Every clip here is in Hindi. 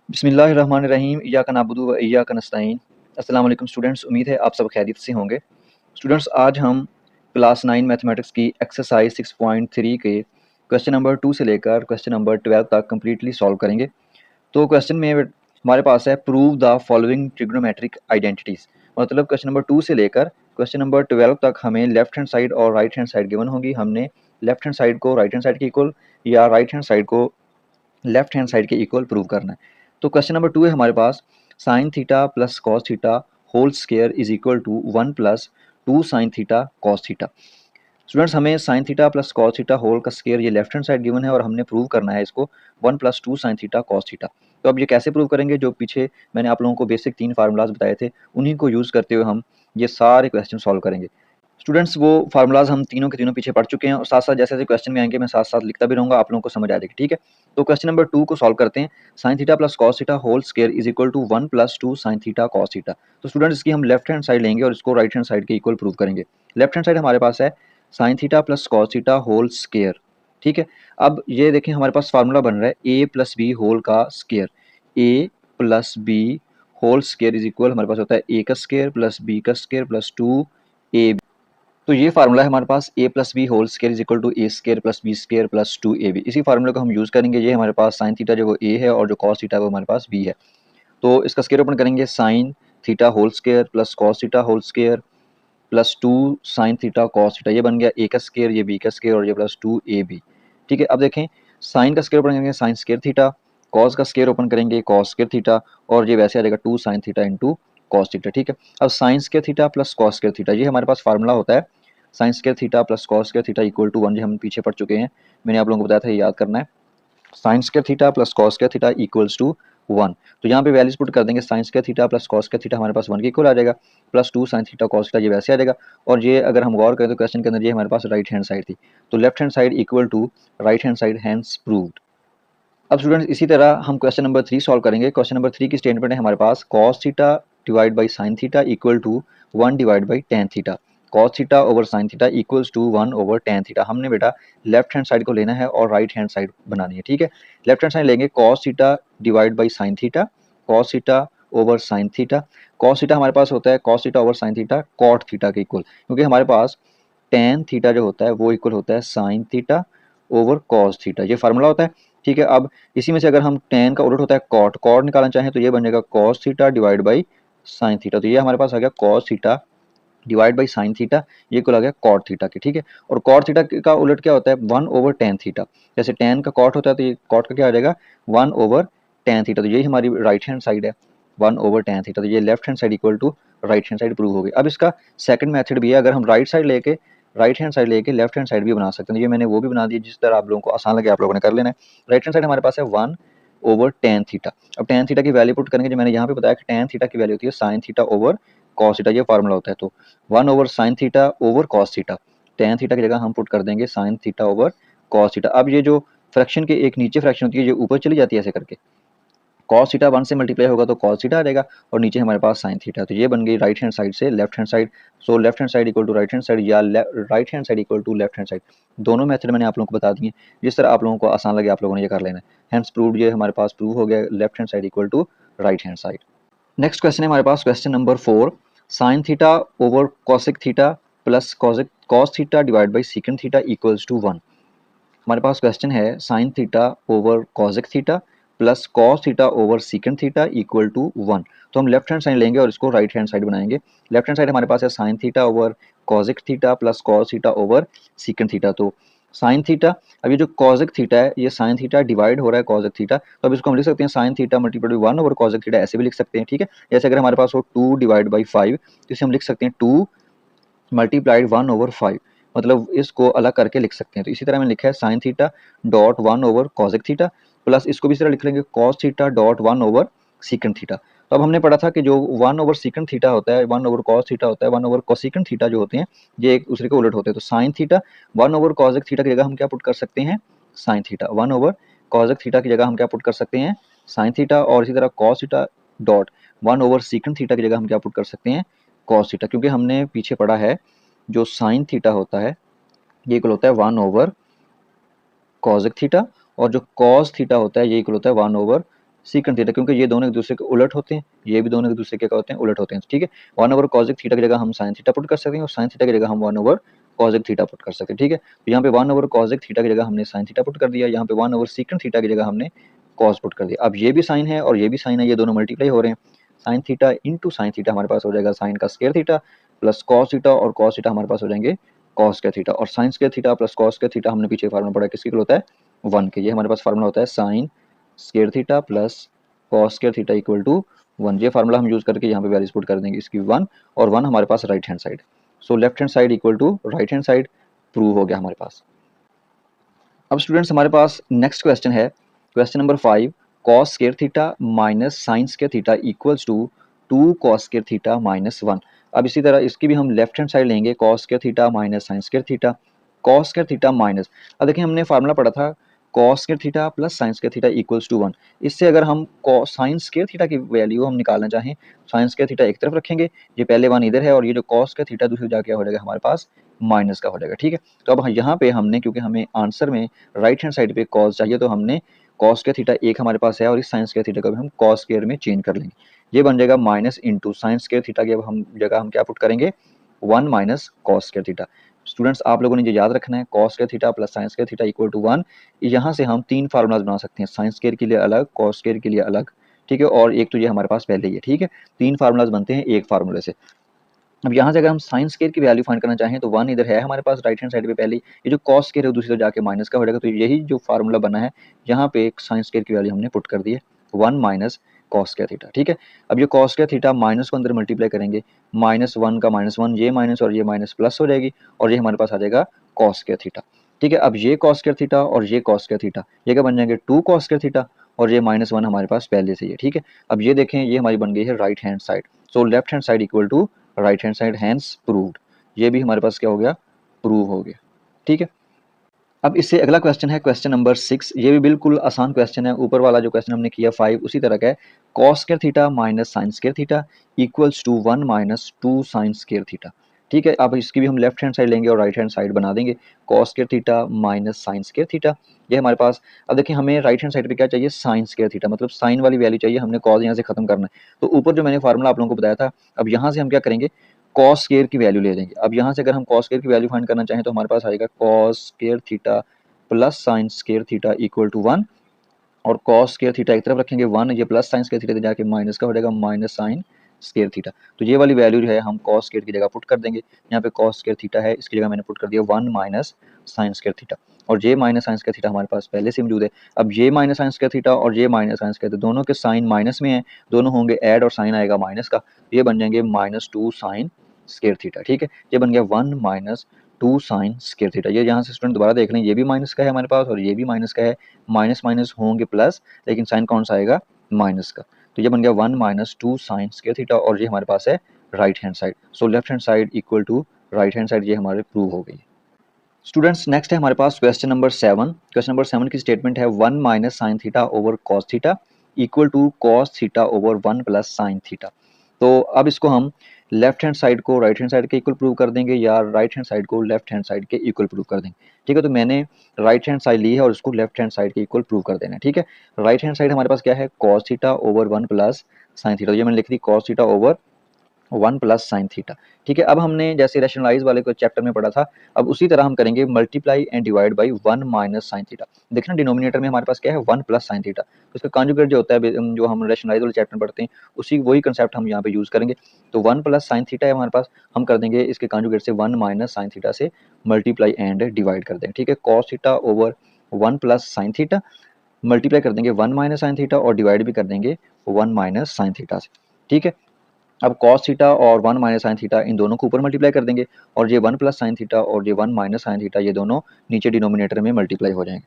बिस्मिल्लाहिर्रहमानिर्रहीम इय्याका नअबुदु व इय्याका नस्तईन। अस्सलाम वालेकुम स्टूडेंट्स, उम्मीद है आप सब खैरियत से होंगे। स्टूडेंट्स, आज हम क्लास 9 मैथमेटिक्स की एक्सरसाइज 6.3 के क्वेश्चन नंबर 2 से लेकर क्वेश्चन नंबर 12 तक कम्प्लीटली सॉल्व करेंगे। तो क्वेश्चन में हमारे पास है prove the following trigonometric identities. मतलब क्वेश्चन नंबर 2 से लेकर क्वेश्चन नंबर 12 तक हमें लेफ्ट हैंड साइड और राइट हैंड साइड गिवन होगी। हमने लेफ्ट हैंड साइड को राइट हैंड साइड के इक्वल या राइट हैंड साइड को लेफ्ट हैंड साइड के इक्वल प्रूव करना है। तो क्वेश्चन नंबर 2 है हमारे पास, sine theta plus cos theta whole square is equal to 1 plus 2 sine theta cos theta. Students, हमें sine theta plus cos theta whole का स्क्वायर ये लेफ्ट हैंड साइड गिवन है और हमने प्रूव करना है इसको 1 plus 2 sine theta cos theta. तो अब ये कैसे प्रूव करेंगे? जो पीछे मैंने आप लोगों को बेसिक 3 फार्मूलाज बताए थे उन्हीं को यूज़ करते हुए हम ये सारे क्वेश्चन सॉल्व करेंगे। स्टूडेंट्स, वो फार्मूलाज हम तीनों के तीनों पीछे पढ़ चुके हैं और साथ साथ जैसे जैसे क्वेश्चन में आएंगे मैं साथ साथ लिखता भी रहूँगा, आप लोगों को समझ आ जाएगी। ठीक है, तो क्वेश्चन नंबर 2 को सॉल्व करते हैं। Sine theta plus cos theta whole square is equal to 1 plus 2 sine theta cos theta. तो स्टूडेंट्स, इसकी हम लेफ्ट हैंड साइड लेंगे और इसको राइट हैंड साइड के इक्वल प्रूव करेंगे। लेफ्ट हैंड साइड हमारे पास है sine theta plus cos theta whole square. ठीक है, अब ये देखें हमारे पास फार्मूला बन रहा है ए प्लस बी होल का square. A plus b whole square is equal हमारे पास होता है ए का स्क्वायर प्लस बी का स्क्वायर प्लस 2 तो ये फार्मूला है हमारे पास a plus b whole square is equal to a square plus b square plus 2ab। इसी फार्मूले को हम यूज़ करेंगे। ये हमारे पास साइन थीटा जो वो ए है और जो कॉस थीटा वो हमारे पास बी है। तो इसका स्क्वायर ओपन करेंगे, sine theta whole square plus cos theta whole square plus 2 sine theta cos theta. ये बन गया ए का स्क्वायर, ये बी का स्क्वायर और ये प्लस 2ab। ठीक है, अब देखें साइन का स्क्वायर ओपन करेंगे साइन स्क्वायर थीटा, कॉस का स्क्वायर ओपन करेंगे कॉस स्क्वायर थीटा और ये वैसे आ जाएगा 2 sine theta into cos theta. ठीक है, अब sine square theta plus cos square theta ये हमारे पास फार्मूला होता है sine square theta plus cos square theta equal to 1। ये हम पीछे पढ़ चुके हैं, मैंने आप लोगों को बताया था, ये याद करना है। Sine square theta plus cos square theta equals to 1। तो यहाँ पे वैल्यूज पुट कर देंगे, sine square theta plus cos square theta हमारे पास 1 के इक्वल आ जाएगा, plus 2 sine theta cos theta ये वैसे आ जाएगा। और ये अगर हम गौर करें तो क्वेश्चन के अंदर ये हमारे पास राइट हैंड साइड थी, तो left hand side equal to right hand side, hence proved. अब स्टूडेंट्स, इसी तरह हम क्वेश्चन नंबर 3 सॉल्व करेंगे। क्वेश्चन नंबर 3 की स्टेटमेंट है हमारे पास, cos theta divide by sine theta equal to 1 divide by tan theta. Cos theta over sine theta equals to 1 over tan theta. हमने बेटा लेफ्ट हैंड साइड को लेना है और राइट हैंड साइड बनानी है। ठीक है, लेफ्ट हैंड साइड लेंगे cos theta divide by sine theta, cos theta over sine theta. Cos theta हमारे पास होता है cos theta over sine theta cot theta के इक्वल, क्योंकि हमारे पास टेन थीटा जो होता है वो इक्वल होता है sine theta over cos theta, ये फार्मूला होता है। ठीक है, अब इसी में से अगर हम टेन का उलट होता है कॉट, कॉट निकालना चाहें तो ये बन जाएगा cos theta divide by sine theta. तो ये हमारे पास आ गया cos theta divide by sine theta, ये कुल आ गया कॉट थीटा के। ठीक है, और कॉट थीटा का उलट क्या होता है 1 ओवर टेन थीटा। जैसे टेन का कॉट होता है तो ये कॉट का क्या आ जाएगा 1 ओवर टेन थीटा। तो यही हमारी राइट हैंड साइड है 1 ओवर टेन थीटा। तो ये left hand side equal to right hand side prove हो गई। अब इसका सेकंड मेथड भी है, अगर हम राइट हैंड साइड लेके लेफ्ट हैंड साइड भी बना सकते हैं। ये मैंने वो भी बना दिया, जिस तरह आप लोगों को आसान लगे आप लोगों ने कर लेना है। राइट हैंड साइड हमारे पास है 1 ओवर टेन थीटा। अब टेन थीटा की वैल्यू पुट करेंगे, जो मैंने यहाँ पे बताया कि टेन थीटा की वैल्यू होती है sine theta over cos theta, ये फार्मूला होता है। तो 1 over sine theta over cos theta, tan theta की जगह हम पुट कर देंगे sign theta over cos theta. अब ये जो फ्रैक्शन के एक नीचे फ्रैक्शन होती है ये ऊपर चली जाती है ऐसे करके, कॉस थीटा 1 से मल्टीप्लाई होगा तो कॉस थीटा आ जाएगा और नीचे हमारे पास साइन थीटा। तो ये बन गई राइट हैंड साइड से left hand side. So left hand side equal to right hand side या right hand side equal to left hand side. दोनों मेथड मैंने आप लोगों को बता दिए, जिस तरह आप लोगों को आसान लगे आप लोगों ने ये कर लेना है। हैंस प्रूव्ड, ये हमारे पास प्रूव हो गया left hand side equal to right hand side. Next question है हमारे पास question number 4, sine theta over cosec theta plus cos theta divide by secant theta equals to 1। हमारे पास क्वेश्चन है sine theta over cosec theta plus cos theta over secant theta equal to 1। तो हम लेफ्ट हैंड साइड लेंगे और इसको राइट हैंड साइड बनाएंगे। लेफ्ट हैंड साइड हमारे पास है sine theta over cosec theta plus cos theta over secant theta. तो साइन थीटा, अब ये जो कॉसिक थीटा है ये साइन थीटा डिवाइड हो रहा है कॉसिक थीटा, तो अब इसको हम लिख सकते हैं sine theta multiply 1 over cosec theta, ऐसे भी लिख सकते हैं। ठीक है, जैसे अगर हमारे पास हो 2 डिवाइड बाई 5 तो इसे हम लिख सकते हैं 2 मल्टीप्लाइड 1 ओवर 5, मतलब इसको अलग करके लिख सकते हैं। तो इसी तरह मैंने लिखा है sine theta dot 1 over cosec theta plus इसको भी इसी तरह लिख लेंगे cos theta dot 1 over secant theta. तो अब हमने पढ़ा था कि जो 1 ओवर सीकेंड थीटा होता है 1 ओवर कॉस थीटा होता है 1 ओवर कोसिकेंड थीटा जो होते हैं ये एक दूसरे के उलट होते हैं। तो sine theta 1 over cosec theta की जगह हम क्या पुट कर सकते हैं sine theta, 1 over cosec theta की जगह हम क्या पुट कर सकते हैं साइन थीटा, और इसी तरह cos theta dot 1 over secant theta की जगह हम क्या पुट कर सकते हैं कॉस थीटा, क्योंकि हमने पीछे पढ़ा है जो साइन थीटा होता है ये इक्वल होता है 1 ओवर कॉसिक थीटा और जो कॉस थीटा होता है ये इक्वल होता है 1 ओवर सीकेंट थीटा, क्योंकि ये दोनों एक दूसरे के उलट होते हैं, ये भी दोनों एक दूसरे के क्या होते हैं, उलट होते हैं, ठीक है। 1/cos थीटा की जगह हम sin थीटा पुट कर सकते हैं और sin थीटा की जगह हम 1/cos थीटा पुट कर सकते हैं, ठीक है। तो यहाँ पे 1/cos थीटा की जगह हमने sin थीटा पुट कर दिया, यहाँ पे 1/secant थीटा की जगह हमने cos पुट कर दिया। अब ये भी sin है और ये भी sin है, ये दोनों मल्टीप्लाई हो रहे हैं, sin theta into sin theta हमारे पास हो जाएगा sin का square theta plus cos theta, और cos थीटा हमारे पास हो जाएंगे cos स्क्वायर थीटा, और sin square theta plus cos square theta हमने पीछे फार्मूला पढ़ा किसके लिए होता है, 1 के। ये हमारे पास फार्मूला होता है sin square theta plus cos square theta equal to 1। ये फार्मूला हम यूज करके यहाँ पे वैल्यूज पुट कर देंगे इसकी 1, और 1 हमारे पास right hand side, so left hand side equal to right hand side prove हो गया हमारे पास। अब स्टूडेंट्स हमारे पास नेक्स्ट क्वेश्चन है, question number 5, cos square theta minus sin square theta equals to 2 cos square theta minus 1। अब इसी तरह इसकी भी हम लेफ्ट हैंड साइड लेंगे, cos square theta minus sin square theta, cos square theta minus, अब देखिए हमने फार्मूला पढ़ा था cos square theta plus sin square theta equals to 1। इससे अगर हम sin स्क्वायर थीटा की वैल्यू हम निकालना चाहें, sin स्क्वायर थीटा एक तरफ रखेंगे, ये पहले 1 इधर है, और ये जो cos स्क्वायर थीटा दूसरी जगह क्या हो जाएगा हमारे पास, माइनस का हो जाएगा, ठीक है। तो अब यहाँ पे हमने, क्योंकि हमें आंसर में राइट हैंड साइड पे cos चाहिए, तो हमने cos स्क्वायर थीटा एक हमारे पास है और इस sin स्क्वायर थीटा को भी हम cos स्क्वायर में चेंज कर लेंगे, ये बन जाएगा minus into sin square theta की अब हम जगह हम क्या पुट करेंगे, 1 minus cos square theta. Students आप लोगों ने ये याद रखना है, cos square theta plus sin square theta equal to 1। यहाँ से हम 3 फार्मूलाज बना सकते हैं, sin स्क्वायर के लिए अलग, cos स्क्वायर के लिए अलग, ठीक है, और एक तो ये हमारे पास पहले ही है, ठीक है। 3 फार्मूलाज बनते हैं एक फार्मूले से। अब यहाँ से अगर हम sin स्क्वायर की वैल्यू फाइंड करना चाहें, तो 1 इधर है हमारे पास राइट हैंड साइड पे पहले ही, ये जो cos स्क्वायर है दूसरी तरफ जाके माइनस का हो जाएगा, तो यही जो फार्मूला बना है, यहाँ पे एक sin स्क्वायर की वैल्यू हमने पुट कर दी है 1 माइनस cos स्क्वायर थीटा, ठीक है। अब ये cos स्क्वायर थीटा माइनस को अंदर मल्टीप्लाई करेंगे, -1 का -1, ये माइनस और ये माइनस प्लस हो जाएगी, और ये हमारे पास आ जाएगा cos स्क्वायर थीटा, ठीक है। अब ये cos स्क्वायर थीटा और ये cos स्क्वायर थीटा, ये क्या बन जाएंगे 2 cos स्क्वायर थीटा, और ये -1 हमारे पास पहले से ही है, ठीक है। अब ये देखें, ये हमारी बन गई है right hand side, so left hand side equal to right hand side, hence proved. ये भी हमारे पास क्या हो गया, प्रूव हो गया, ठीक है। अब इससे अगला क्वेश्चन है क्वेश्चन नंबर 6, ये भी बिल्कुल आसान क्वेश्चन है, ऊपर वाला जो क्वेश्चन हमने किया 5 उसी तरह का है, cos square theta minus sin square theta equals to 1 minus 2 sin square theta, ठीक है। अब इसकी भी हम लेफ्ट हैंड साइड लेंगे और राइट हैंड साइड बना देंगे, cos square theta minus sin square theta, ये हमारे पास। अब देखिए हमें राइट हैंड साइड पे क्या चाहिए, sin स्क्वायर थीटा, मतलब साइन वाली वैल्यू चाहिए, हमने cos यहाँ से खत्म करना है, तो ऊपर जो मैंने फार्मूला आप लोगों को बताया था, अब यहाँ से हम क्या करेंगे, cos स्क्वायर की वैल्यू ले लेंगे। अब यहाँ से अगर हम cos स्क्वायर की वैल्यू फाइंड करना चाहें, तो हमारे पास आएगा cos square theta plus sine square theta equal to 1, और cos स्क्वायर थीटा एक तरफ रखेंगे 1, ये प्लस साइन स्क्वायर थीटा जाके माइनस का हो जाएगा माइनस साइन स्क्वायर थीटा, तो ये वाली वैल्यू जो है हम cos स्क्वायर की जगह पुट कर देंगे, यहाँ पे cos स्क्वायर थीटा है, इसकी जगह मैंने पुट कर दिया 1 माइनस साइन स्क्वायर थीटा, और ये माइनस साइन स्क्वायर थीटा हमारे पास पहले से मौजूद है। अब ये माइनस साइन स्क्वायर थीटा और ये माइनस साइन स्क्वायर थीटा दोनों के साइन माइनस में है, दोनों होंगे ऐड और साइन आएगा माइनस का, ये बन जाएंगे -2 साइन स्क्वायर थीटा, ठीक है। ये बन गया 1 माइनस 2 साइन स्क्वायर थीटा। ये यहाँ से स्टूडेंट दोबारा देख लें, ये भी माइनस का है हमारे पास और ये भी माइनस का है, माइनस माइनस होंगे प्लस, लेकिन साइन कौन सा आएगा, माइनस का, तो ये बन गया 1 माइनस 2 साइन स्क्वायर थीटा, और ये हमारे पास है right hand side, so left hand side equal to right hand side, ये हमारे प्रूव हो गई। स्टूडेंट्स नेक्स्ट है हमारे पास क्वेश्चन नंबर 7। क्वेश्चन नंबर 7 की स्टेटमेंट है 1 minus sine theta over cos theta equal to cos theta over 1 plus sine theta. तो अब इसको हम लेफ्ट हैंड साइड को राइट हैंड साइड के इक्वल प्रूव कर देंगे, या राइट हैंड साइड को लेफ्ट हैंड साइड के इक्वल प्रूव कर देंगे, ठीक है। तो मैंने राइट हैंड साइड ली है और इसको लेफ्ट हैंड साइड के इक्वल प्रूव कर देना है, ठीक है। राइट हैंड साइड हमारे पास क्या है, cos theta over 1 plus sine theta, ये मैंने लिख दी cos theta over 1 plus sine theta, ठीक है। अब हमने जैसे रैशनलाइज वाले को चैप्टर में पढ़ा था, अब उसी तरह हम करेंगे multiply and divide by 1 minus sine theta. देखना डिनोमिनेटर में हमारे पास क्या है, 1 प्लस साइन थीटा, तो इसका कॉन्जुगेट जो होता है जो हम रैशनलाइज वाले चैप्टर में पढ़ते हैं, उसी वही कंसेप्ट हम यहाँ पे यूज करेंगे। तो 1 प्लस साइन थीटा है हमारे पास, हम कर देंगे इसके कॉन्जुगेट से 1 माइनस साइन थीटा से मल्टीप्लाई एंड डिवाइड कर देंगे, ठीक है। Cos theta over 1 plus sine theta, multiply कर देंगे 1 माइनस साइन थीटा और डिवाइड भी कर देंगे 1 माइनस साइन थीटा से, ठीक है। अब cos थीटा और 1 माइनस साइन थीटा इन दोनों को ऊपर मल्टीप्लाई कर देंगे, और ये 1 प्लस साइन थीटा और ये 1 माइनस साइन थीटा ये दोनों नीचे डिनोमिनेटर में मल्टीप्लाई हो जाएंगे।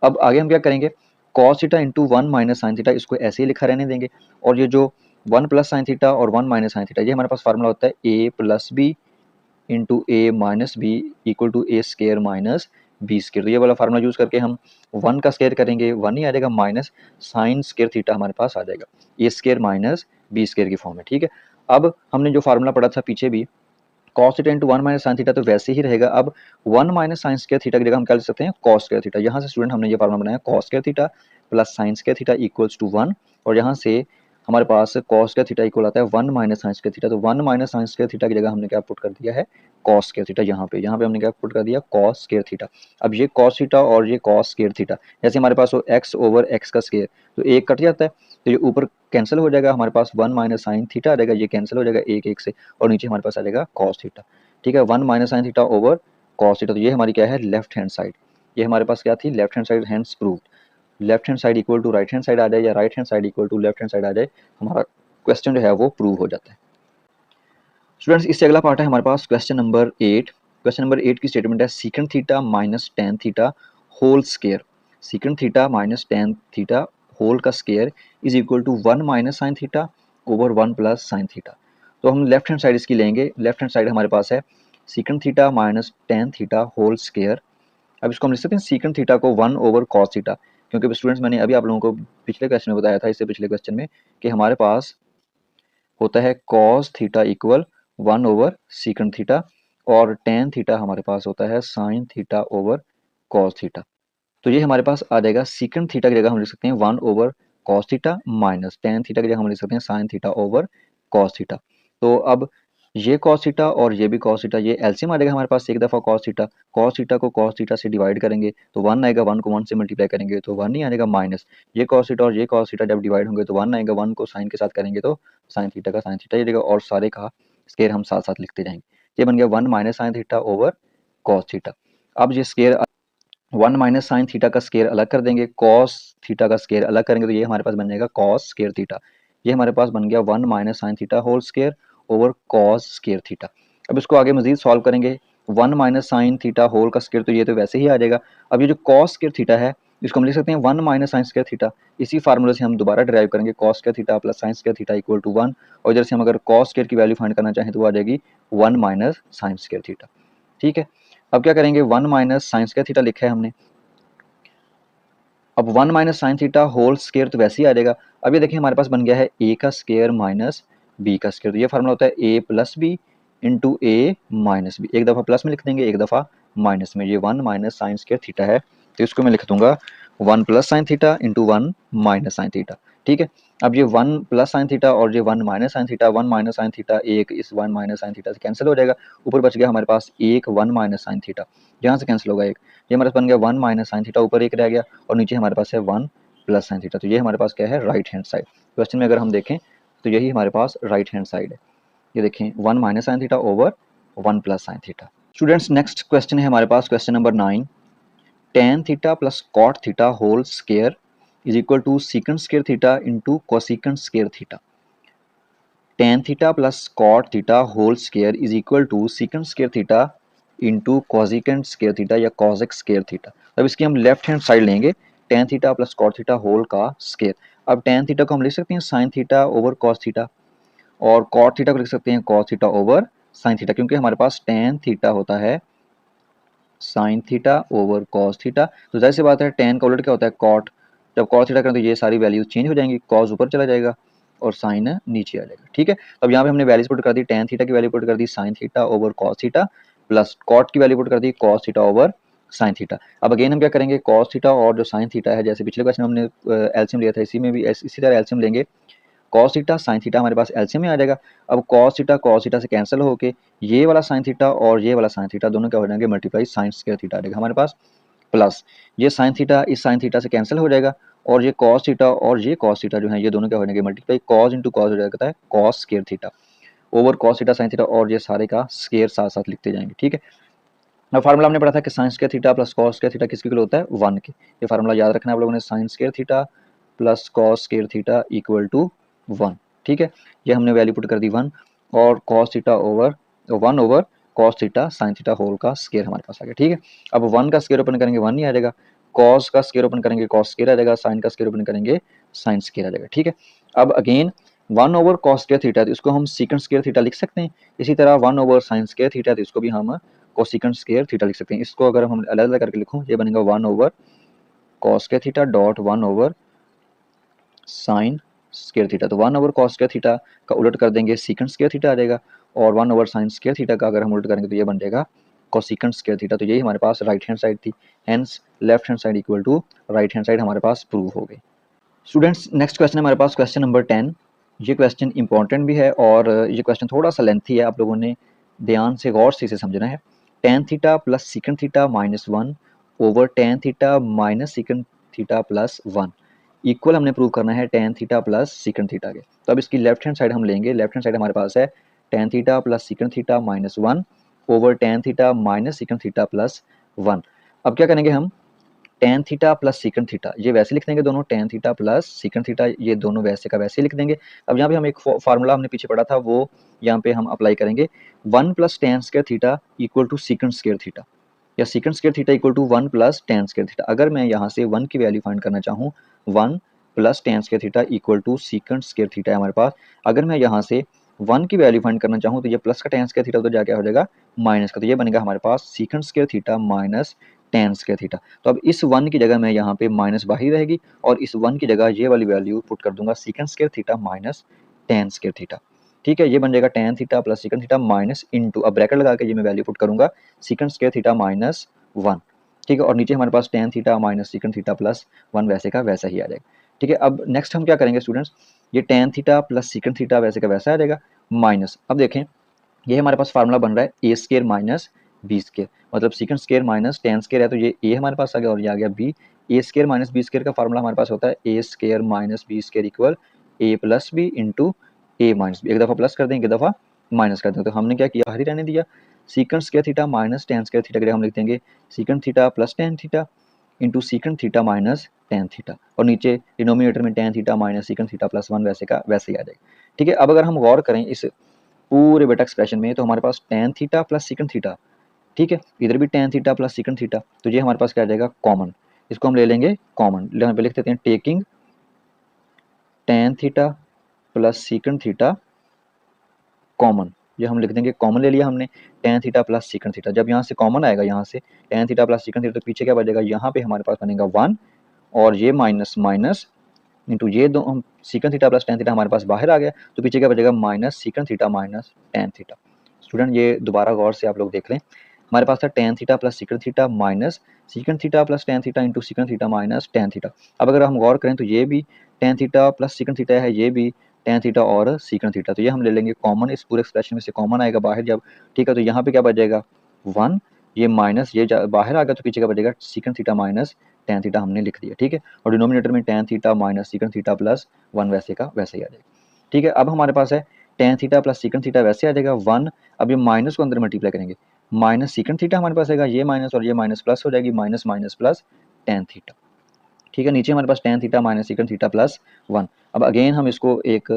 अब आगे हम क्या करेंगे, cos theta into 1 minus sine theta, इसको ऐसे ही लिखा रहने देंगे, और ये जो 1 प्लस साइन थीटा और 1 माइनस साइन थीटा, ये हमारे पास फार्मूला होता है a plus B into A minus B equal to A square minus B square. तो ये वाला फार्मूला यूज करके हम 1 का स्केयर करेंगे, 1 ही आ जाएगा, माइनस साइन स्केयर थीटा हमारे पास आ जाएगा ए स्केयर माइनस बी स्केयर की फॉर्म में, ठीक है। अब हमने जो फार्मूला पढ़ा था पीछे भी, cos theta into 1 minus sine theta, तो वैसे ही रहेगा। अब 1 माइनस साइन स्क्वायर थीटा की जगह हम क्या लिख सकते हैं, cos स्क्वायर थीटा। यहाँ से स्टूडेंट हमने ये फार्मूला बनाया cos square theta plus sine square theta equals to 1, और यहाँ से हमारे पास कॉस स्क्वायर थीटा इक्वल आता है 1 माइनस साइन स्क्वायर थीटा। तो 1 माइनस साइन स्क्वायर थीटा की जगह हमने क्या पुट कर दिया है, कॉस स्क्वायर थीटा। यहाँ पे हमने क्या पुट कर दिया, कॉस स्क्वायर थीटा। अब ये कॉस थीटा और ये कॉस स्क्वायर थीटा, जैसे हमारे पास हो एक्स ओवर एक्स का स्क्वायर, तो एक कट जाता है, तो ये ऊपर कैंसिल हो जाएगा, हमारे पास 1 माइनस साइन थीटा आ जाएगा, ये कैंसिल हो जाएगा एक एक से, और नीचे हमारे पास आ जाएगा कॉस थीटा। ठीक है, 1 minus sine theta over cos theta. तो ये हमारी क्या है, लेफ्ट हैंड साइड। ये हमारे पास क्या थी, left hand side, hence proved. Left hand side equal to right hand side आ जाए, या right hand side equal to left hand side आ जाए, हमारा क्वेश्चन जो है वो प्रूव हो जाता है। स्टूडेंट्स, इससे अगला पार्ट है हमारे पास क्वेश्चन नंबर 8। क्वेश्चन नंबर 8 की स्टेटमेंट है secant theta minus tan theta whole square. Secant theta minus tan theta whole का square is equal to 1 minus sine theta over 1 plus sine theta. तो हम लेफ्ट हैंड साइड इसकी लेंगे। लेफ्ट हैंड साइड हमारे पास है secant theta minus tan theta whole square. अब इसको हम लिख सकते हैं सीकेंट थीटा को 1 ओवर कॉस थीटा, क्योंकि स्टूडेंट्स मैंने अभी आप लोगों को पिछले क्वेश्चन में बताया था, इससे पिछले क्वेश्चन में, कि हमारे पास होता है cos theta equal 1 over secant theta, और टेन थीटा हमारे पास होता है sine theta over cos theta. तो ये हमारे पास आ जाएगा सीकेंट थीटा की जगह हम लिख सकते हैं 1 over cos theta minus tan theta की जगह हम लिख सकते हैं sine theta over cos theta. तो अब ये कॉस थीटा और ये भी कॉस थीटा, ये एलसीएम आ जाएगा हमारे पास एक दफ़ा कॉस थीटा। कॉस थीटा को कॉस थीटा से डिवाइड करेंगे तो 1 आएगा, 1 को 1 से मल्टीप्लाई करेंगे तो 1 ही आएगा, माइनस ये कॉस थीटा और ये कॉस थीटा जब डिवाइड होंगे तो 1 आएगा, 1 को साइन के साथ करेंगे तो साइन थीटा का साइन थीटा ये देगा, और सारे का स्केयर हम साथ साथ लिखते जाएंगे। ये बन गया 1 minus sine theta over cos theta. अब ये स्केयर 1 माइनस साइन थीटा का स्केयर अलग कर देंगे, कॉस थीटा का स्केयर अलग करेंगे, तो ये हमारे पास बन जाएगा कॉस स्केयर थीटा। ये हमारे पास बन गया 1 minus sine theta whole square over cos square theta. अब इसको आगे मजीद सॉल्व करेंगे, 1 माइनस साइन थीटा होल का स्केयर, तो ये तो वैसे ही आ जाएगा। अब ये जो कॉस स्केयर थीटा है इसको हम लिख सकते हैं 1 माइनस साइन स्केयर थीटा। इसी फार्मूले से हम दोबारा ड्राइव करेंगे, cos square theta plus sine square theta equal to 1, और इधर से हम अगर कॉस स्केयर की वैल्यू फाइंड करना चाहें तो वो आ जाएगी 1 माइनस साइन स्केयर थीटा। ठीक है, अब क्या करेंगे, 1 माइनस साइन स्केयर थीटा लिखा है हमने, अब 1 minus sine theta whole square तो वैसे ही आ जाएगा। अब ये देखिए हमारे पास बन गया है ए का स्केयर माइनस बी का स्केयर, तो ये फार्मूला होता है a plus B into A minus b. एक दफ़ा प्लस में लिख देंगे, एक दफ़ा माइनस में। ये 1 माइनस साइन स्केयर थीटा है, तो इसको मैं लिख दूंगा 1 plus sine theta into 1 minus sine theta. ठीक है, अब ये 1 प्लस साइन थीटा और ये 1 minus sine theta, 1 minus sine theta एक इस 1 माइनस साइन थीटा से कैंसिल हो जाएगा, ऊपर बच गया हमारे पास एक 1 माइनस साइन थीटा, यहाँ से कैंसिल होगा एक, ये हमारे पास बन गया 1 माइनस साइन थीटा, ऊपर एक रह गया, और नीचे हमारे पास है 1 प्लस साइन थीटा। तो ये हमारे पास क्या है, राइट हैंड साइड। क्वेश्चन में अगर हम देखें तो यही हमारे पास राइट हैंड साइड है। ये देखें 1 minus sine theta over 1 plus sine theta. Students, next question है हमारे पास question number 9। Tan theta plus cot theta whole square is equal to secant square theta into cosecant square theta. Tan theta plus cot theta whole square is equal to secant square theta into cosecant square theta या कॉजिक स्केयर थीटा। अब इसकी हम लेफ्ट हैंड साइड लेंगे, tan theta plus cot theta whole का स्केयर। अब टेन थीटा को हम लिख सकते हैं sine theta over cos theta, और कॉट थीटा को लिख सकते हैं cos theta over sine theta, क्योंकि हमारे पास टेन थीटा होता है sine theta over cos theta. तो जाहिर सी बात है टेन का उलट क्या होता है, कॉट। जब कॉस थीटा करें तो ये सारी वैल्यूज चेंज हो जाएंगी, कॉस ऊपर चला जाएगा और साइन नीचे आ जाएगा। ठीक है, अब यहाँ पे हमने वैल्यूज पुट कर दी, टेन थीटा की वैल्यू पुट कर दी sine theta over cos theta, plus cot की वैल्यू पुट कर दी cos theta over sine theta. अब अगेन हम क्या करेंगे, कॉस थीटा और जो साइन थीटा है, जैसे पिछले क्वेश्चन हमने एलसीएम लिया था, इसी में भी इसी तरह एलसीएम लेंगे। कॉस थीटा साइन थीटा हमारे पास एलसीएम में आ जाएगा। अब कॉस थीटा से कैंसिल होके ये वाला साइन थीटा और ये वाला साइन थीटा दोनों क्या हो जाएंगे, मल्टीप्लाई साइन स्क्वायर थीटा आ जाएगा हमारे पास, प्लस ये साइन थीटा इस साइन थीटा से कैंसिल हो जाएगा, और ये कॉस थीटा और ये कॉस थीटा जो है ये दोनों क्या हो जाएंगे, मल्टीप्लाई कॉस इंटू कॉस हो जाता है cos square theta over cos theta sine theta, और ये सारे का स्क्वायर साथ साथ लिखते जाएंगे। ठीक है, अब फार्मूला हमने पढ़ा था कि sign square theta plus cos square theta किसके इक्वल होता है, 1 के। ये फार्मूला याद रखना है आप लोगों ने, sine square theta plus cos square theta equal to 1। ठीक है, ये हमने वैल्यू पुट कर दी 1, और cos theta over 1 over cos theta sine theta whole का स्क्वायर हमारे पास आ गया। ठीक है, अब 1 का स्क्वायर ओपन करेंगे 1 ही आ जाएगा, कॉस का स्क्वायर ओपन करेंगे कॉस स्क्वायर आ जाएगा, साइन का स्क्वायर ओपन करेंगे साइन स्क्वायर आ जाएगा। ठीक है, अब again 1 over cos square theta, तो इसको हम सीकेंट स्क्वायर थीटा लिख सकते हैं। इसी तरह 1 ओवर साइन स्क्वायर थीटा, तो इसको भी हम कोसिकेंट स्क्वायर थीटा लिख सकते हैं। इसको अगर हम अलग अलग करके लिखूं, ये बनेगा 1 over cos square theta dot 1 over sign square theta. तो 1 ओवर कॉस स्क्वायर थीटा का उलट कर देंगे सीकेंट स्क्वायर थीटा आ जाएगा, और 1 ओवर साइन स्क्वायर थीटा का अगर हम उलट करेंगे तो ये बन जाएगा कोसिकेंट स्क्वायर थीटा। तो यही हमारे पास राइट हैंड साइड थी, hence left hand side equal to right hand side हमारे पास प्रूव हो गई। स्टूडेंट्स नेक्स्ट क्वेश्चन है हमारे पास क्वेश्चन नंबर 10। ये क्वेश्चन इंपॉर्टेंट भी है और ये क्वेश्चन थोड़ा सा लेंथी है, आप लोगों ने ध्यान से गौर से इसे समझना है। Ten theta plus secant theta minus 1 over tan theta minus secant theta plus 1 equal हमने प्रूव करना है ten theta plus secant theta के। तो अब इसकी लेफ्ट हैंड साइड हम लेंगे, लेफ्ट हैंड साइड हमारे पास है ten theta plus secant theta minus 1 over tan theta minus secant theta plus 1। अब क्या करेंगे हम, ten theta plus secant theta ये वैसे लिख देंगे दोनों, ten theta plus secant theta ये दोनों वैसे का वैसे लिख देंगे। अब यहाँ पे हम एक फार्मूला हमने पीछे पढ़ा था वो यहाँ पे हम अप्लाई करेंगे, 1 plus tan square theta equal to secant square theta, या secant square theta equal to 1 plus tan square theta. अगर मैं यहाँ से 1 की वैल्यू फाइंड करना चाहूँ, 1 plus tan square theta equal to secant square theta है हमारे पास। अगर मैं यहाँ से 1 की वैल्यू फाइंड करना चाहूँ तो ये प्लस का टेन स्क्वायर थीटा तो जाके हो जाएगा माइनस का, तो ये बनेगा हमारे पास secant square theta minus tan square theta. तो अब इस 1 की जगह मैं यहाँ पे माइनस बाहर रहेगी और इस 1 की जगह ये वाली वैल्यू पुट कर दूंगा secant square theta minus tan square theta. ठीक है, ये बन जाएगा tan theta plus secant theta minus into, अब ब्रैकेट लगा के ये मैं वैल्यू पुट करूंगा सीकेंट स्क्वायर थीटा माइनस 1। ठीक है, और नीचे हमारे पास tan theta minus secant theta plus 1 वैसे का वैसा ही आ जाएगा। ठीक है, अब नेक्स्ट हम क्या करेंगे स्टूडेंट्स, ये tan theta plus secant theta वैसे का वैसा आ जाएगा माइनस, अब देखें ये हमारे पास फार्मूला बन रहा है a square minus B square, मतलब secant square minus tan square है तो ये ए हमारे पास आ गया और ये आ गया b. A square minus B square का फार्मूला हमारे पास होता है a square minus B square equal a plus B into A minus b, एक दफ़ा प्लस कर देंगे एक दफ़ा माइनस कर देंगे। तो हमने क्या किया, बाहर ही रहने दिया, secant square theta minus tan square theta के लिए हम लिख देंगे secant theta plus tan theta into secant theta minus tan theta, और नीचे डिनोमिनेटर में ten theta minus secant theta plus 1 वैसे का वैसे ही आ जाएगा। ठीक है, अब अगर हम गौर करें इस पूरे बेटा एक्सप्रेशन में तो हमारे पास tan theta plus secant theta, ठीक है, इधर भी tan theta plus secant theta, तो ये हमारे पास क्या आ जाएगा कॉमन, इसको हम ले लेंगे कॉमन, यहाँ पे लिख देते हैं taking ten theta plus secant theta common, ये हम लिख देंगे कॉमन ले लिया हमने ten theta plus secant theta. जब यहाँ से कॉमन आएगा, यहाँ से ten theta plus secant theta तो पीछे क्या बचेगा, यहाँ पे हमारे पास बनेगा 1 और ये माइनस माइनस इंटू ये दो, हम secant theta plus tan theta हमारे पास बाहर आ गया तो पीछे क्या बचेगा minus secant theta minus tan theta. Student ये दोबारा गौर से आप लोग देख लें, हमारे पास था ten theta plus secant theta minus secant theta plus tan theta into secant theta minus tan theta. अब अगर हम गौर करें तो ये भी tan theta plus secant theta है, ये भी टेन थीटा और सीकेंट थीटा, तो ये हम ले लेंगे कॉमन, इस पूरे एक्सप्रेशन में से कॉमन आएगा बाहर जब, ठीक है, तो यहाँ पे क्या बच जाएगा 1, ये माइनस ये बाहर आ गया तो पीछे क्या बचेगा secant theta minus tan theta हमने लिख दिया। ठीक है, और डिनोमिनेटर में ten theta minus secant theta plus 1 वैसे का वैसे ही आ जाएगा। ठीक है, अब हमारे पास है ten theta plus secant theta वैसे आ जाएगा 1, अब ये माइनस को अंदर मल्टीप्लाई करेंगे, माइनस सीकेंट थीटा हमारे पास आएगा, ये माइनस और ये माइनस प्लस हो जाएगी, minus minus plus tan theta. ठीक है, नीचे हमारे पास tan theta minus secant theta plus 1। अब अगेन हम इसको एक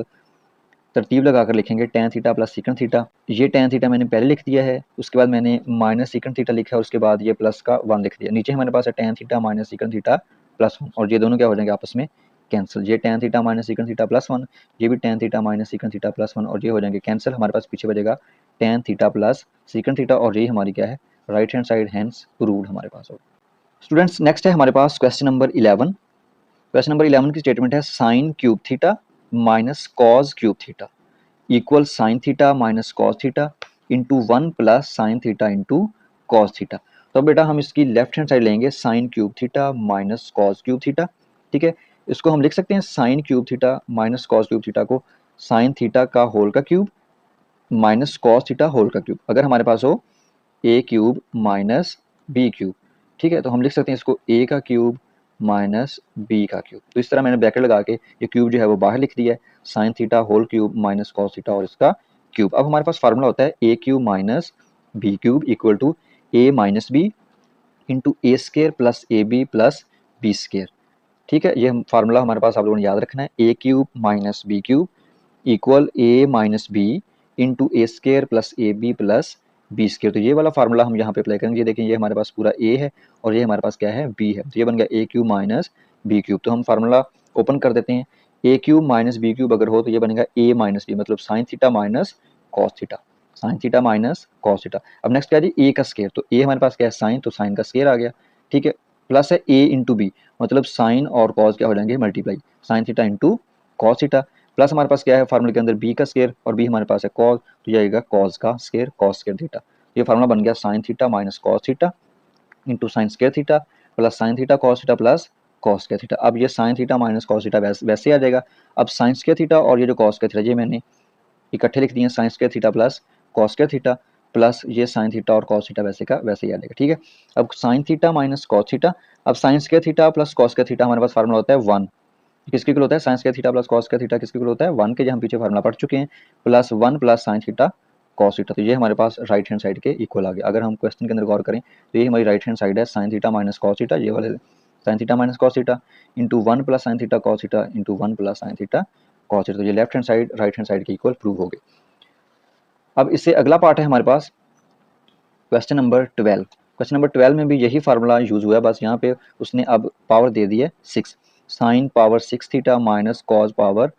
तरतीब लगाकर लिखेंगे tan theta plus secant theta, ये टेन थीटा मैंने पहले लिख दिया है, उसके बाद मैंने माइनस सीकेंट थीटा लिखा है, उसके बाद ये प्लस का 1 लिख दिया, नीचे हमारे पास है ten theta minus secant theta plus 1 और ये दोनों क्या हो जाएंगे आपस में कैंसिल, ये tan theta minus secant theta plus 1, ये भी tan theta minus secant theta plus 1 और ये हो जाएंगे कैंसिल, हमारे पास पीछे बचेगा tan theta plus secant theta और ये हमारी क्या है right hand side, hence proved हमारे पास होगा। स्टूडेंट्स नेक्स्ट है हमारे पास क्वेश्चन नंबर 11। क्वेश्चन नंबर 11 की स्टेटमेंट है sine cube theta minus cos cube theta equal sine theta minus cos theta into 1 plus sine theta into cos theta. तो बेटा हम इसकी लेफ्ट हैंड साइड लेंगे sine cube theta minus cos cube theta. ठीक है, इसको हम लिख सकते हैं sine cube theta minus cos cube theta को साइन थीटा का होल का cube minus cos theta whole का क्यूब, अगर हमारे पास हो A cube minus B cube, ठीक है, तो हम लिख सकते हैं इसको ए का क्यूब माइनस बी का क्यूब। तो इस तरह मैंने ब्रैकेट लगा के ये क्यूब जो है वो बाहर लिख दिया है, sine theta whole cube minus cos theta और इसका क्यूब। अब हमारे पास फार्मूला होता है a cube minus B cube equal to a minus B into A square plus A B plus b square. ठीक है, ये फार्मूला हमारे पास आप लोगों ने याद रखना है, a cube minus B cube equal a minus B into A square plus A B plus b square. तो ये वाला फार्मूला हम यहाँ पे अप्लाई करेंगे, ये देखें ये हमारे पास पूरा ए है और ये हमारे पास क्या है बी है, तो ये बन गया ए क्यूब माइनस बी क्यूब। तो हम फार्मूला ओपन कर देते हैं, ए क्यूब माइनस बी क्यूब अगर हो तो ये बनेगा ए माइनस बी, मतलब sign theta minus cos theta, sine theta minus cos theta. अब नेक्स्ट क्या है जी ए का स्केयर, तो ए हमारे पास क्या है साइन, तो साइन का स्केयर आ गया। ठीक है, प्लस है ए इंटू बी, मतलब साइन और कॉस क्या हो जाएंगे multiply, sign theta into cos theta, plus हमारे पास क्या है फार्मूले के अंदर बी का स्केयर और बी हमारे पास है कॉस, तो ये आएगा कॉस का स्केयर कॉस स्केयर थीटा। ये फार्मूला बन गया sign theta minus cos theta into sine square theta plus sine theta cos theta plus cos square theta. अब ये sine theta minus cos theta वैसे आ जाएगा। अब साइन स्क्वायर थीटा और ये जो कॉस स्क्वायर थीटा ये मैंने इकट्ठे लिख दिए, sine square theta plus cos square theta plus ये साइन थीटा और कॉस थीटा वैसे का वैसे ही आ जाएगा। ठीक है, अब sine theta minus cos theta, अब sine square theta plus cos square theta हमारे पास फार्मूला होता है 1, किसके इक्वल होता है, sine square theta plus cos square theta किसके इक्वल होता है 1 के, जो हम पीछे फार्मूला पढ़ चुके हैं, plus 1 plus sine theta cos theta. तो ये हमारे पास राइट हैंड साइड के इक्वल आ गया। अगर हम क्वेश्चन के अंदर गौर करें तो ये हमारी राइट हैंड साइड है, sine theta minus cos theta, ये वाले sign theta minus cos theta into 1 plus sine theta cos theta into 1 plus sine theta cos theta. तो ये left hand side right hand side के इक्वल प्रूव हो गए। अब इससे अगला पार्ट है हमारे पास क्वेश्चन नंबर 12। क्वेश्चन नंबर 12 में भी यही फार्मूला यूज हुआ है, बस यहाँ पे उसने अब पावर दे दी है 6, sine power 6 theta minus cos power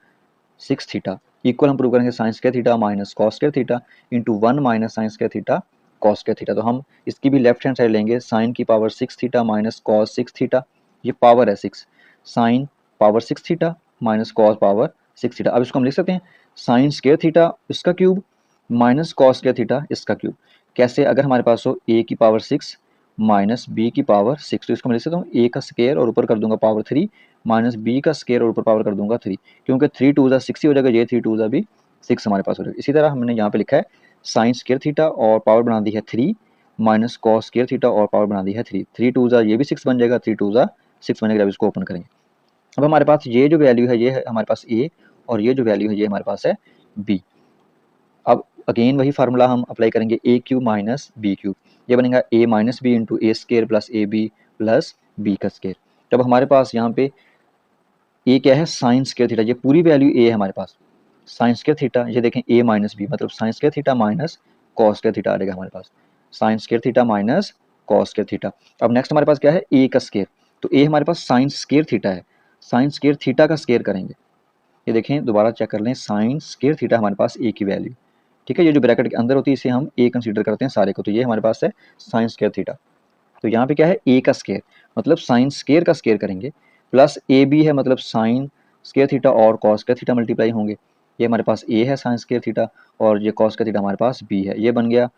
6 theta equal हम प्रूव करेंगे sine square theta minus cos square theta into 1 minus sine square theta cos square theta. तो हम इसकी भी लेफ्ट हैंड साइड लेंगे, साइन की power 6 theta minus cos 6 theta, ये पावर है 6, sine power 6 theta minus cos power 6 theta. अब इसको हम लिख सकते हैं साइन स्क्वायर थीटा इसका cube minus cos square theta इसका क्यूब। कैसे, अगर हमारे पास हो a की पावर 6 माइनस b की पावर 6, तो इसको मैं लिख सकता हूँ a का स्क्वायर और ऊपर कर दूंगा पावर 3 माइनस b का स्क्वायर और ऊपर पावर कर दूंगा 3, क्योंकि 3 2 जा 6 ही हो जाएगा, ये 3 2 जा भी 6 हमारे पास हो जाएगा। इसी तरह हमने यहाँ पे लिखा है साइन स्क्वायर थीटा और पावर बना दी है 3 माइनस कॉस स्क्वायर थीटा और पावर बना दी है 3, 3 2 जा ये भी 6 बन जाएगा, 3 2 जा 6 बन जाएगा। अब इसको ओपन करेंगे, अब हमारे पास ये जो वैल्यू है ये है हमारे पास a और ये जो वैल्यू है ये हमारे पास है b। अब अगेन वही फार्मूला हम अप्लाई करेंगे a cube minus B cube, ये बनेगा a minus B into A square plus A B plus B का स्केयर। जब हमारे पास यहाँ पे a क्या है साइन स्केयर थीटा, ये पूरी वैल्यू a है हमारे पास, साइन स्केयर थीटा ये देखें a माइनस बी मतलब sine square theta minus cos square theta आ जाएगा हमारे पास, sine square theta minus cos square theta. अब नेक्स्ट हमारे पास क्या है a का स्केयर, तो a हमारे पास साइन स्केयर थीटा है, साइन स्केयर थीटा का स्केयर करेंगे, ये देखें दोबारा चेक कर लें, साइन स्केयर थीटा हमारे पास a की वैल्यू, ठीक है, ये जो ब्रैकेट के अंदर होती है इसे हम a कंसीडर करते हैं सारे को, तो ये हमारे पास है साइन स्क्वायर थीटा। तो यहाँ पे क्या है a का स्क्वायर मतलब साइन स्क्वायर का स्क्वायर करेंगे, प्लस ए बी है मतलब साइन स्क्वायर थीटा और कॉस स्क्वायर थीटा मल्टीप्लाई होंगे, ये हमारे पास a है साइन स्क्वायर थीटा और ये कॉस स्क्वायर थीटा हमारे पास b है, ये बन गया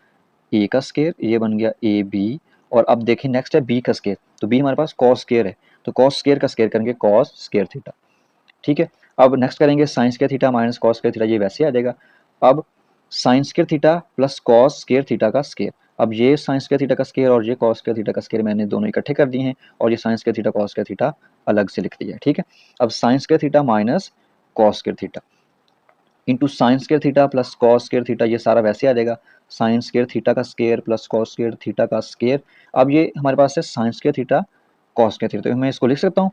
a का स्क्वायर, ये बन गया ए बी। और अब देखें नेक्स्ट है b का स्क्वायर, तो b हमारे पास कॉस स्क्वायर है, तो कॉस स्क्वायर का स्क्वायर करेंगे कॉस स्क्वायर थीटा, ठीक है। अब नेक्स्ट करेंगे sine square theta minus cos square theta, ये वैसे आ जाएगा। अब sine square theta plus cos square theta का स्क्वायर, अब ये साइन स्क्वायर थीटा का स्क्वायर और ये कॉस स्क्वायर थीटा का स्क्वायर मैंने दोनों इकट्ठे कर दिए हैं और ये sign square theta cos square theta अलग से लिख दिया है, ठीक है। अब sine square theta minus cos square theta into sine square theta plus cos square theta, ये सारा वैसे आ जाएगा, साइन स्क्वायर थीटा का square plus cos square theta का स्क्वायर। अब ये हमारे पास है sine square theta cos square theta, तो मैं इसको लिख सकता हूँ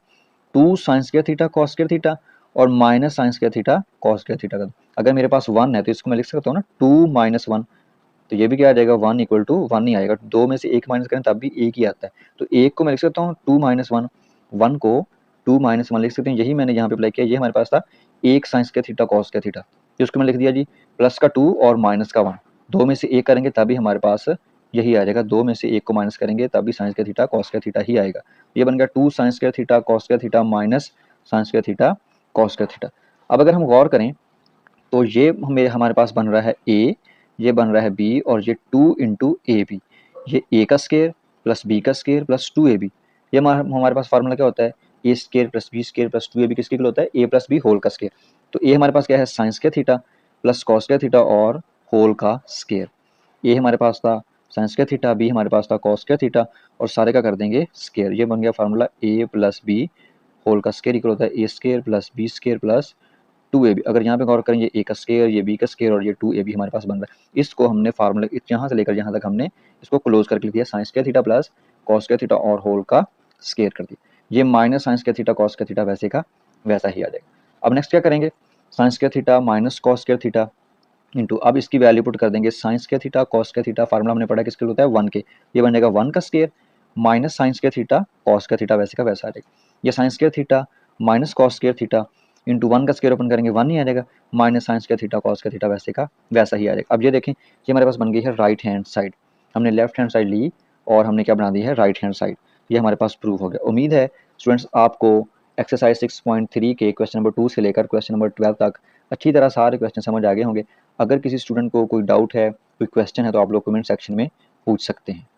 2 sine square theta cos square theta और minus sine square theta cos square theta का। अगर मेरे पास 1 है तो इसको मैं लिख सकता हूँ ना 2 माइनस 1, तो ये भी क्या आ जाएगा 1 इक्वल टू 1 नहीं आएगा, 2 में से 1 माइनस करें तब भी 1 ही आता है, तो 1 को मैं लिख सकता हूँ 2 माइनस 1, 1 को 2 माइनस 1 लिख सकते हैं, यही मैंने यहाँ पे अप्लाई किया। ये हमारे पास था 1 sign square theta cos square theta, तो उसको मैं लिख दिया जी प्लस का 2 और माइनस का 1, 2 में से 1 करेंगे तभी हमारे पास यही आ जाएगा, 2 में से 1 को माइनस करेंगे तभी sine square theta cos square theta ही आएगा। ये बन गया 2 sine square theta cos square theta minus sine square theta cos square theta. अब अगर हम गौर करें तो ये हमारे पास बन रहा है a, ये बन रहा है b और ये 2 इंटू ए बी, ये a का स्क्वायर प्लस b का स्क्वायर प्लस 2ab, ये हमारे पास फार्मूला क्या होता है a square plus b square plus 2ab किसके इक्वल होता है a प्लस b होल का स्क्वायर। तो a हमारे पास क्या है sine square theta plus cos square theta और होल का स्क्वायर, a हमारे पास था साइन स्क्वायर थीटा, b हमारे पास था कॉस स्क्वायर थीटा और सारे का कर देंगे स्क्वायर, ये बन गया formula a plus b whole का स्क्वायर इक्वल होता है a square plus b square plus 2ab। अगर यहाँ पे गौर करें ये a का स्क्वायर ये b का स्क्वायर और ये 2ab हमारे पास बन रहा है, इसको हमने फार्मूला यहाँ से लेकर यहाँ तक हमने इसको क्लोज करके लिख दिया, sign square theta plus cos square theta और होल का स्क्वायर कर दिया, ये minus sine square theta cos square theta वैसे का वैसा ही आ जाएगा। अब नेक्स्ट क्या करेंगे sine square theta minus cos square theta into, अब इसकी वैल्यू पुट कर देंगे sine square theta cos square theta, formula हमने पढ़ा किसके लिए होता है 1 के, ये बन जाएगा 1 का square minus sine square theta cos square theta वैसे का वैसा आ जाएगा, ये sign square theta minus cos square theta into 1 का स्क्वायर ओपन करेंगे 1 ही आ जाएगा, minus sine square theta cos square theta वैसे का वैसा ही आ जाएगा। अब ये देखें ये हमारे पास बन गई है राइट हैंड साइड, हमने लेफ्ट हैंड साइड ली और हमने क्या बना दी है राइट हैंड साइड, ये हमारे पास प्रूव हो गया। उम्मीद है स्टूडेंट्स आपको एक्सरसाइज 6.3 के क्वेश्चन नंबर 2 से लेकर क्वेश्चन नंबर 12 तक अच्छी तरह सारे क्वेश्चन समझ आ गए होंगे। अगर किसी स्टूडेंट को कोई डाउट है, कोई क्वेश्चन है, तो आप लोग कमेंट सेक्शन में पूछ सकते हैं।